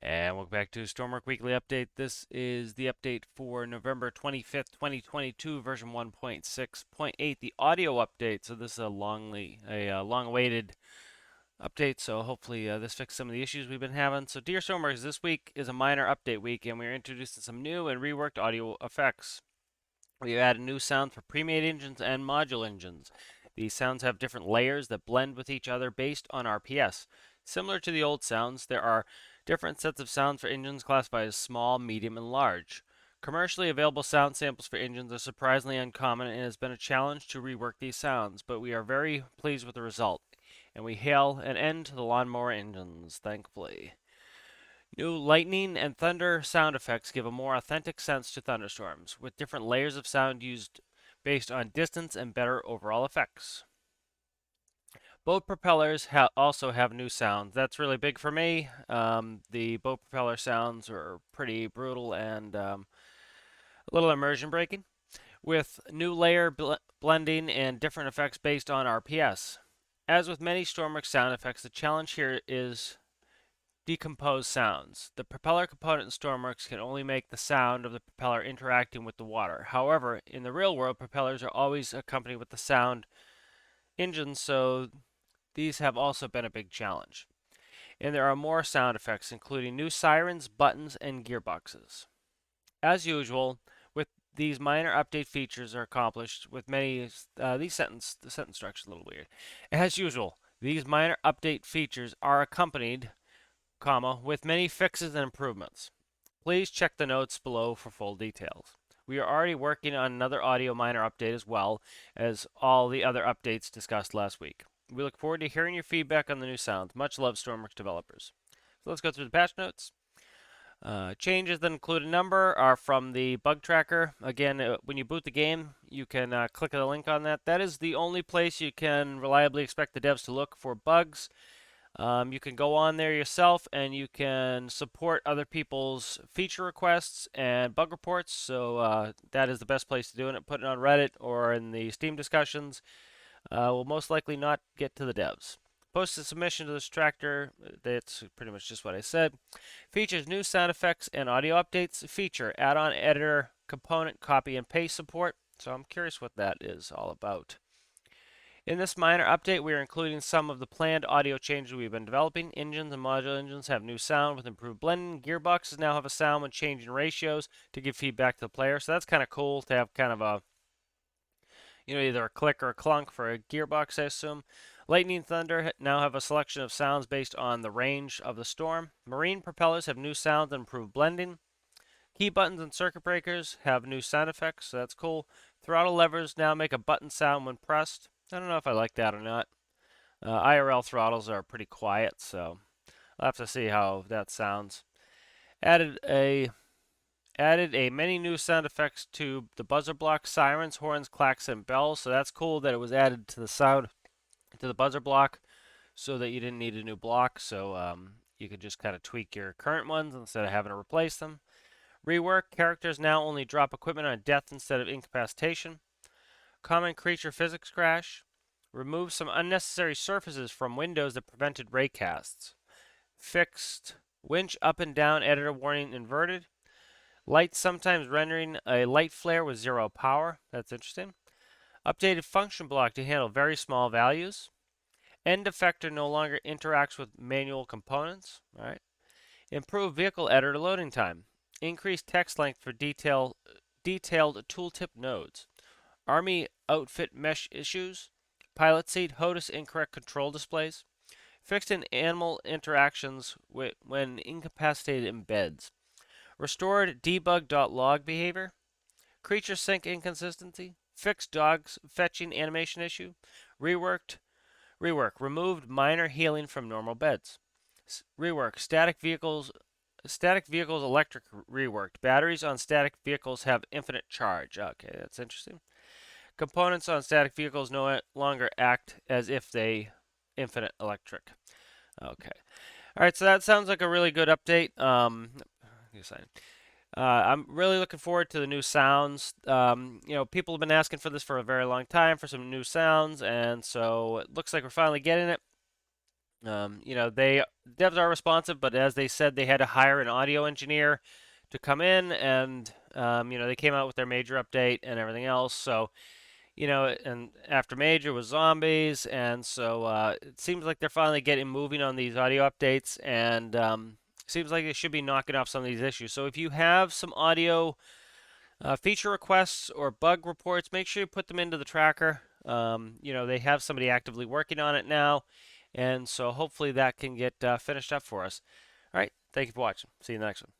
And welcome back to Stormworks Weekly Update. This is the update for November 25th, 2022, version 1.6.8, the audio update. So this is a long-awaited update, so hopefully this fixes some of the issues we've been having. So dear Stormworks, this week is a minor update week, and we're introducing some new and reworked audio effects. We added new sounds for pre-made engines and module engines. These sounds have different layers that blend with each other based on RPS. Similar to the old sounds, there are different sets of sounds for engines classified as small, medium, and large. Commercially available sound samples for engines are surprisingly uncommon, and it has been a challenge to rework these sounds, but we are very pleased with the result, and we hail an end to the lawnmower engines, thankfully. New lightning and thunder sound effects give a more authentic sense to thunderstorms, with different layers of sound used based on distance and better overall effects. Boat propellers also have new sounds. That's really big for me. The boat propeller sounds are pretty brutal and a little immersion breaking, with new layer blending and different effects based on RPS. As with many Stormworks sound effects, the challenge here is decompose sounds. The propeller component in Stormworks can only make the sound of the propeller interacting with the water. However, in the real world, propellers are always accompanied with the sound engines, so these have also been a big challenge. And there are more sound effects, including new sirens, buttons, and gearboxes. As usual, with these minor update features are accomplished with many. The sentence structure is a little weird. As usual, these minor update features are accompanied with many fixes and improvements. Please check the notes below for full details. We are already working on another audio minor update as well as all the other updates discussed last week. We look forward to hearing your feedback on the new sounds. Much love, Stormworks developers. So let's go through the patch notes. Changes that include a number are from the bug tracker. Again, when you boot the game, you can click the link on that. That is the only place you can reliably expect the devs to look for bugs. You can go on there yourself and you can support other people's feature requests and bug reports. So that is the best place to do it. Put it on Reddit or in the Steam discussions. Will most likely not get to the devs. Post a submission to this tractor. That's pretty much just what I said. Features new sound effects and audio updates. Feature add-on editor component copy and paste support. So I'm curious what that is all about. In this minor update, we are including some of the planned audio changes we've been developing. Engines and module engines have new sound with improved blending. Gearboxes now have a sound when changing ratios to give feedback to the player. So that's kind of cool to have kind of a, either a click or a clunk for a gearbox, I assume. Lightning and thunder now have a selection of sounds based on the range of the storm. Marine propellers have new sounds and improved blending. Key buttons and circuit breakers have new sound effects, so that's cool. Throttle levers now make a button sound when pressed. I don't know if I like that or not. IRL throttles are pretty quiet, so I'll have to see how that sounds. Added a many new sound effects to the buzzer block: sirens, horns, clacks, and bells. So that's cool that it was added to the sound to the buzzer block, so that you didn't need a new block. So you could just kind of tweak your current ones instead of having to replace them. Rework: characters now only drop equipment on death instead of incapacitation. Common creature physics crash. Remove some unnecessary surfaces from windows that prevented raycasts. Fixed winch up and down editor warning inverted. Light sometimes rendering a light flare with zero power. That's interesting. Updated function block to handle very small values. End effector no longer interacts with manual components. All right. Improved vehicle editor loading time. Increased text length for detailed tooltip nodes. Army outfit mesh issues. Pilot seat HOTUS incorrect control displays. Fixed in animal interactions when incapacitated embeds. Restored debug.log behavior. Creature sync inconsistency. Fixed dogs fetching animation issue. Rework. Removed minor healing from normal beds. Rework. Static vehicles electric reworked. Batteries on static vehicles have infinite charge. Okay, that's interesting. Components on static vehicles no longer act as if they infinite electric. Okay. All right, so that sounds like a really good update. I'm really looking forward to the new sounds. People have been asking for this for a very long time for some new sounds, and so it looks like we're finally getting it. They devs are responsive, but as they said, they had to hire an audio engineer to come in, and they came out with their major update and everything else. So, and after major was zombies, and so it seems like they're finally getting moving on these audio updates, and seems like they should be knocking off some of these issues. So if you have some audio feature requests or bug reports, make sure you put them into the tracker. They have somebody actively working on it now, and so hopefully that can get finished up for us. All right, thank you for watching. See you in the next one.